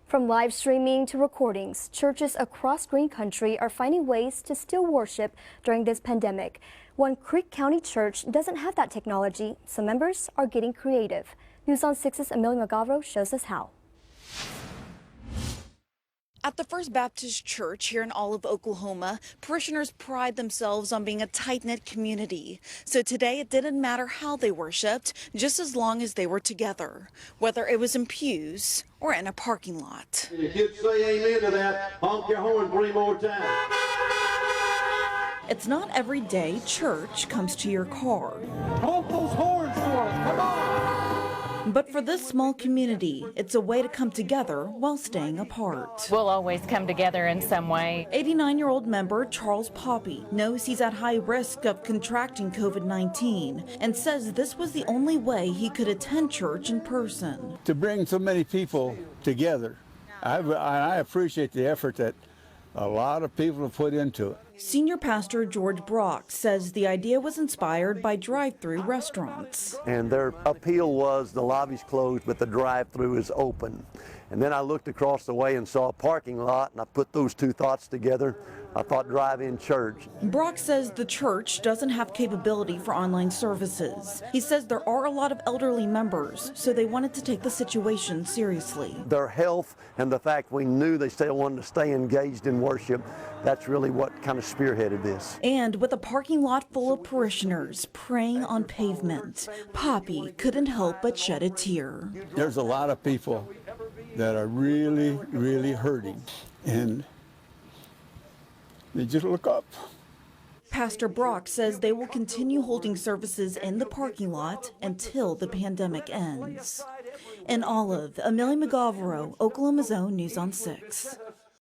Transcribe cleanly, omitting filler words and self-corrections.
From live streaming to recordings, churches across Green Country are finding ways to still worship during this pandemic. One Creek County church doesn't have that technology, so members are getting creative. News on 6's Amelia Magavro shows us how. At the First Baptist Church here in Olive, Oklahoma, parishioners pride themselves on being a tight-knit community. So today it didn't matter how they worshiped, just as long as they were together, whether it was in pews or in a parking lot. If you'd say amen to that, honk your horn 3 more times. It's not every day church comes to your car. Honk those horns for us, come on! But for this small community, it's a way to come together while staying apart. We'll always come together in some way. 89-year-old member Charles Poppy knows he's at high risk of contracting COVID-19 and says this was the only way he could attend church in person. To bring so many people together, I appreciate the effort that a lot of people have put into it. Senior Pastor George Brock says the idea was inspired by drive-through restaurants. And their appeal was the lobby's closed, but the drive-through is open. And then I looked across the way and saw a parking lot, and I put those two thoughts together. I thought drive-in church. Brock says the church doesn't have capability for online services. He says there are a lot of elderly members, so they wanted to take the situation seriously. Their health and the fact we knew they still wanted to stay engaged in worship, that's really what kind of spearheaded this. And with a parking lot full of parishioners praying on pavement, Poppy couldn't help but shed a tear. There's a lot of people that are really, really hurting, and they just look up. Pastor Brock says they will continue holding services in the parking lot until the pandemic ends. In Olive, Amelia Magavro, Oklahoma's Own News on 6.